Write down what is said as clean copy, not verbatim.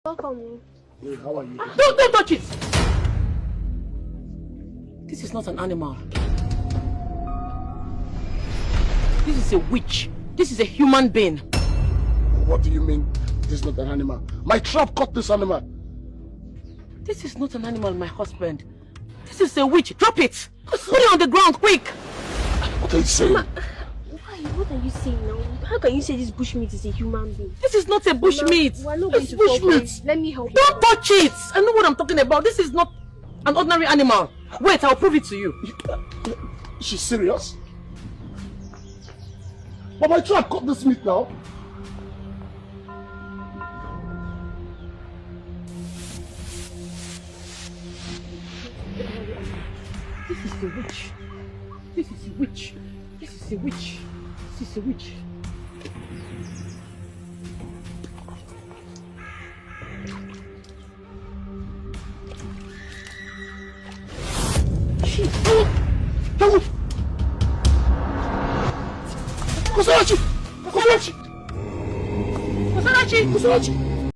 Welcome. Hey, how are you? Don't touch it! This is not an animal. This is a witch. This is a human being. What do you mean this is not an animal? My trap caught this animal. This is not an animal, my husband. This is a witch. Drop it! Put it on the ground, quick! What are you saying? What are you saying now? How can you say this bushmeat is a human being? This is not a bushmeat. We're not going It's to talk. bushmeat. Let me help you. Don't touch it! I know what I'm talking about. This is not an ordinary animal. Wait, I'll prove it to you. She's serious? But my trap caught this meat now. This is a witch. This is a witch. This is a witch. This is a witch. Shit! Help! Kosarachi! Kosarachi! Kosarachi! Kosarachi!